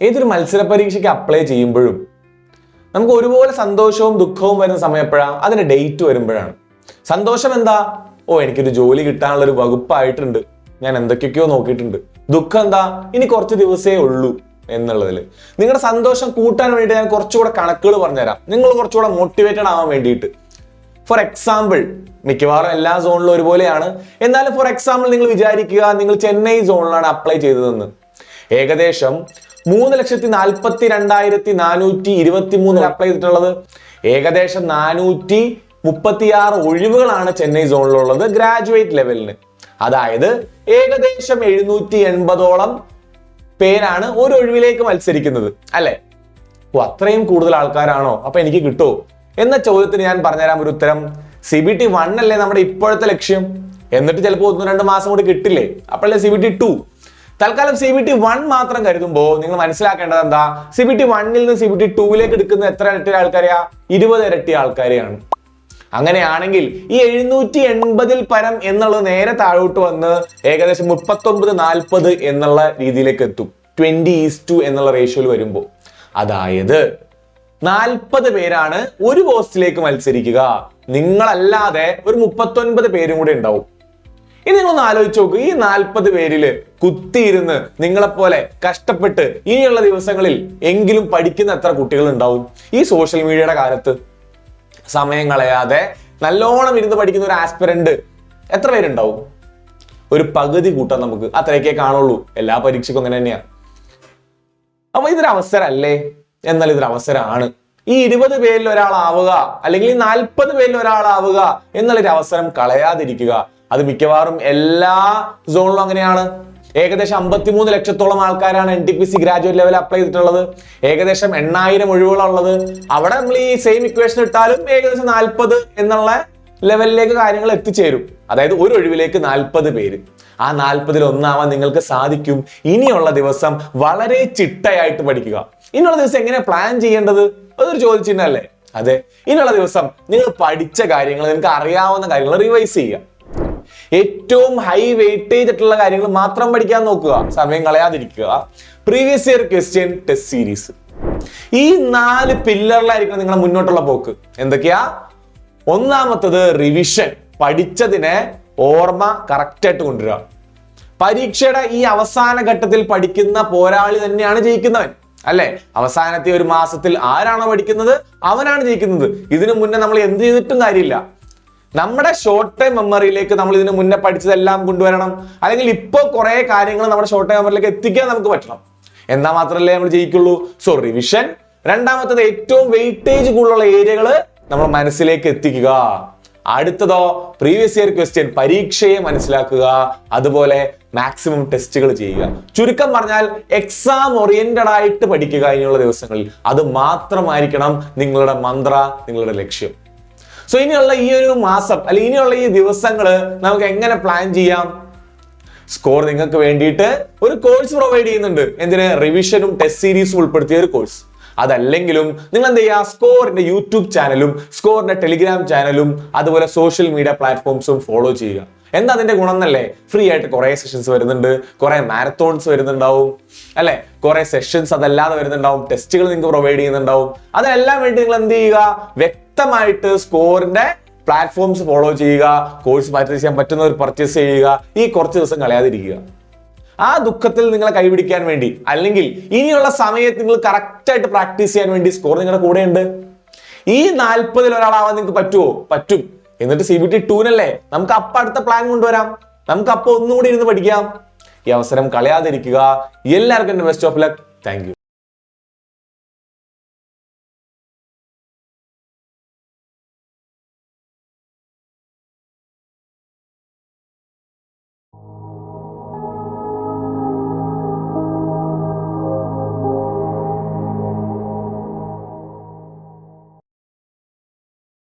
ഏതൊരു മത്സര പരീക്ഷയ്ക്ക് അപ്ലൈ ചെയ്യുമ്പോഴും നമുക്ക് ഒരുപോലെ സന്തോഷവും ദുഃഖവും വരുന്ന സമയം എപ്പോഴാണ്? അതിന്റെ ഡേറ്റ് വരുമ്പോഴാണ്. സന്തോഷം എന്താ? എനിക്കൊരു ജോലി കിട്ടാനുള്ള ഒരു വകുപ്പായിട്ടുണ്ട്, ഞാൻ എന്തൊക്കെയൊക്കെയോ നോക്കിയിട്ടുണ്ട്. ദുഃഖം എന്താ? ഇനി കുറച്ച് ദിവസമേ ഉള്ളൂ എന്നുള്ളതിൽ. നിങ്ങളുടെ സന്തോഷം കൂട്ടാൻ വേണ്ടിയിട്ട് ഞാൻ കുറച്ചുകൂടെ കണക്കുകൾ പറഞ്ഞുതരാം, നിങ്ങൾ കുറച്ചുകൂടെ മോട്ടിവേറ്റഡ് ആവാൻ വേണ്ടിയിട്ട്. ഫോർ എക്സാമ്പിൾ, മിക്കവാറും എല്ലാ സോണിലും ഒരുപോലെയാണ്, എന്നാലും ഫോർ എക്സാമ്പിൾ നിങ്ങൾ വിചാരിക്കുക നിങ്ങൾ ചെന്നൈ സോണിലാണ് അപ്ലൈ ചെയ്തതെന്ന്. ഏകദേശം 3,42,423 അപ്ലൈ ചെയ്തിട്ടുള്ളത്. ഏകദേശം 436 ഒഴിവുകളാണ് ചെന്നൈ സോണിലുള്ളത് ഗ്രാജുവേറ്റ് ലെവലിന്. അതായത് ഏകദേശം 780ഓളം പേരാണ് ഒരു ഒഴിവിലേക്ക് മത്സരിക്കുന്നത്, അല്ലെ? അത്രയും കൂടുതൽ ആൾക്കാരാണോ? അപ്പൊ എനിക്ക് കിട്ടുമോ എന്ന ചോദ്യത്തിന് ഞാൻ പറഞ്ഞുതരാം ഒരു ഉത്തരം. CBT 1 അല്ലേ നമ്മുടെ ഇപ്പോഴത്തെ ലക്ഷ്യം, എന്നിട്ട് ചിലപ്പോൾ 1-2 മാസം കൂടി കിട്ടില്ലേ, അപ്പോഴല്ലേ CBT 2. തൽക്കാലം CBT 1 മാത്രം കരുതുമ്പോൾ നിങ്ങൾ മനസ്സിലാക്കേണ്ടത് എന്താ? CBT 1ൽ നിന്ന് CBT 2ലേക്ക് എടുക്കുന്ന എത്ര ഇരട്ടി ആൾക്കാരെയാ? 20 ഇരട്ടി ആൾക്കാരെയാണ്. അങ്ങനെയാണെങ്കിൽ ഈ 780ൽ പരം എന്നുള്ളത് നേരെ താഴോട്ട് വന്ന് ഏകദേശം 39-40 എന്നുള്ള രീതിയിലേക്ക് എത്തും. 20:2 എന്നുള്ള റേഷ്യോയിൽ വരുമ്പോൾ, അതായത് 40 പേരാണ് ഒരു പോസ്റ്റിലേക്ക് മത്സരിക്കുക. നിങ്ങളല്ലാതെ ഒരു 39 പേരും കൂടെ ഉണ്ടാവും. ഇനി നിങ്ങളൊന്ന് ആലോചിച്ച് നോക്കൂ, ഈ 40 പേരില് കുത്തിയിരുന്ന് നിങ്ങളെപ്പോലെ കഷ്ടപ്പെട്ട് ഇനിയുള്ള ദിവസങ്ങളിൽ എങ്കിലും പഠിക്കുന്ന എത്ര കുട്ടികൾ ഉണ്ടാവും? ഈ സോഷ്യൽ മീഡിയയുടെ കാലത്ത് സമയം കളയാതെ നല്ലോണം ഇരുന്ന് പഠിക്കുന്ന ഒരു ആസ്പിരന്റ് എത്ര പേരുണ്ടാവും? ഒരു പകുതി കൂട്ടാൻ നമുക്ക്, അത്രയൊക്കെ കാണുള്ളൂ. എല്ലാ പരീക്ഷയ്ക്കും അങ്ങനെ തന്നെയാണ്. അപ്പൊ ഇതൊരു അവസരമല്ലേ? എന്നാൽ ഇതൊരു അവസരമാണ്. ഈ 20 പേരിൽ ഒരാളാവുക, അല്ലെങ്കിൽ 40 പേരിൽ ഒരാളാവുക എന്നുള്ളൊരു അവസരം കളയാതിരിക്കുക. അത് മിക്കവാറും എല്ലാ സോണിലും അങ്ങനെയാണ്. ഏകദേശം 53 ലക്ഷത്തോളം ആൾക്കാരാണ് NTPC ഗ്രാജുവേറ്റ് ലെവൽ അപ്ലൈ ചെയ്തിട്ടുള്ളത്. ഏകദേശം 8000 ഒഴിവുകളുള്ളത്. അവിടെ നമ്മൾ ഈ സെയിം ഇക്വേഷൻ ഇട്ടാലും ഏകദേശം 40 എന്നുള്ള ലെവലിലേക്ക് കാര്യങ്ങൾ എത്തിച്ചേരും. അതായത് ഒരു ഒഴിവിലേക്ക് 40 പേര്. ആ 40ൽ ഒന്നാവാൻ നിങ്ങൾക്ക് സാധിക്കും. ഇനിയുള്ള ദിവസം വളരെ ചിട്ടയായിട്ട് പഠിക്കുക. ഇനിയുള്ള ദിവസം എങ്ങനെ പ്ലാൻ ചെയ്യേണ്ടത്? അതൊരു ചോദിച്ചിട്ടല്ലേ? അതെ, ഇനിയുള്ള ദിവസം നിങ്ങൾ പഠിച്ച കാര്യങ്ങൾ, നിങ്ങൾക്ക് അറിയാവുന്ന കാര്യങ്ങൾ റിവൈസ് ചെയ്യുക. ഏറ്റവും ഹൈ വെയിറ്റേജ് ആയിട്ടുള്ള കാര്യങ്ങൾ മാത്രം പഠിക്കാൻ നോക്കുക, സമയം കളയാതിരിക്കുക. Previous year question test series, ഈ 4 പില്ലറിലായിരിക്കണം നിങ്ങളുടെ മുന്നോട്ടുള്ള പോക്ക്. എന്തൊക്കെയാ? ഒന്നാമത്തത് റിവിഷൻ, പഠിച്ചതിനെ ഓർമ്മ കറക്റ്റ് ആയിട്ട് കൊണ്ടുവരിക. പരീക്ഷയുടെ ഈ അവസാന ഘട്ടത്തിൽ പഠിക്കുന്ന പോരാളി തന്നെയാണ് ജയിക്കുന്നവൻ, അല്ലെ? അവസാനത്തെ ഒരു മാസത്തിൽ ആരാണോ പഠിക്കുന്നത് അവനാണ് ജയിക്കുന്നത്. ഇതിനു മുന്നേ നമ്മൾ എന്ത് ചെയ്തിട്ടും കാര്യമില്ല. നമ്മുടെ ഷോർട്ട് ടൈം മെമ്മറിയിലേക്ക് നമ്മൾ ഇതിന് മുന്നേ പഠിച്ചതെല്ലാം കൊണ്ടുവരണം. അല്ലെങ്കിൽ ഇപ്പോൾ കുറെ കാര്യങ്ങൾ നമ്മുടെ ഷോർട്ട് ടൈം മെമ്മറിയിലേക്ക് എത്തിക്കാൻ നമുക്ക് പറ്റണം. എന്നാൽ മാത്രമല്ലേ നമ്മൾ ജയിക്കുള്ളൂ. So revision. രണ്ടാമത്തത് ഏറ്റവും വെയിറ്റേജ് കൂടുതലുള്ള ഏരിയകൾ നമ്മൾ മനസ്സിലേക്ക് എത്തിക്കുക. അടുത്തതോ പ്രീവിയസ് ഇയർ ക്വസ്റ്റ്യൻ, പരീക്ഷയെ മനസ്സിലാക്കുക. അതുപോലെ മാക്സിമം ടെസ്റ്റുകൾ ചെയ്യുക. ചുരുക്കം പറഞ്ഞാൽ എക്സാം ഓറിയന്റഡ് ആയിട്ട് പഠിക്കുക ഇനിയുള്ള ദിവസങ്ങളിൽ. അത് മാത്രമായിരിക്കണം നിങ്ങളുടെ മന്ത്ര, നിങ്ങളുടെ ലക്ഷ്യം. സോ ഇനിയുള്ള ഈ ഒരു മാസം അല്ലെങ്കിൽ ഇനിയുള്ള ഈ ദിവസങ്ങൾ നമുക്ക് എങ്ങനെ പ്ലാൻ ചെയ്യാം? സ്കോർ നിങ്ങൾക്ക് വേണ്ടിയിട്ട് ഒരു കോഴ്സ് പ്രൊവൈഡ് ചെയ്യുന്നുണ്ട്. എന്തിന്? റിവിഷനും ടെസ്റ്റ് സീരീസും ഉൾപ്പെടുത്തിയ ഒരു കോഴ്സ്. അതല്ലെങ്കിലും നിങ്ങൾ എന്ത് ചെയ്യുക? സ്കോറിന്റെ യൂട്യൂബ് ചാനലും സ്കോറിന്റെ ടെലിഗ്രാം ചാനലും അതുപോലെ സോഷ്യൽ മീഡിയ പ്ലാറ്റ്ഫോംസും ഫോളോ ചെയ്യുക. എന്താ അതിന്റെ ഗുണം എന്നല്ലേ? ഫ്രീ ആയിട്ട് കുറെ സെഷൻസ് വരുന്നുണ്ട്, കുറെ മാരത്തോൺസ് വരുന്നുണ്ടാവും, അല്ലെ? കുറെ സെഷൻസ് അതല്ലാതെ വരുന്നുണ്ടാവും, ടെസ്റ്റുകൾ നിങ്ങൾക്ക് പ്രൊവൈഡ് ചെയ്യുന്നുണ്ടാവും. അതിനെല്ലാം വേണ്ടി നിങ്ങൾ എന്ത് ചെയ്യുക? വ്യക്തമായിട്ട് സ്കോറിന്റെ പ്ലാറ്റ്ഫോംസ് ഫോളോ ചെയ്യുക. കോഴ്സ് പർച്ചേസ് ചെയ്യാൻ പറ്റുന്നവർ പർച്ചേസ് ചെയ്യുക. ഈ കുറച്ച് ദിവസം കളയാതിരിക്കുക. ആ ദുഃഖത്തിൽ നിങ്ങളെ കൈപിടിക്കാൻ വേണ്ടി, അല്ലെങ്കിൽ ഇനിയുള്ള സമയത്ത് നിങ്ങൾ കറക്റ്റ് ആയിട്ട് പ്രാക്ടീസ് ചെയ്യാൻ വേണ്ടി സ്കോർ നിങ്ങളുടെ കൂടെയുണ്ട്. ഈ 40ൽ ഒരാളാവാൻ നിങ്ങൾക്ക് പറ്റുമോ? പറ്റും. എന്നിട്ട് CBT 2നല്ലേ, നമുക്ക് അപ്പൊ അടുത്ത പ്ലാൻ കൊണ്ടുവരാം. നമുക്ക് അപ്പൊ ഒന്നുകൂടി ഇരുന്ന് പഠിക്കാം. ഈ അവസരം കളയാതിരിക്കുക. എല്ലാവർക്കും best of luck. Thank you.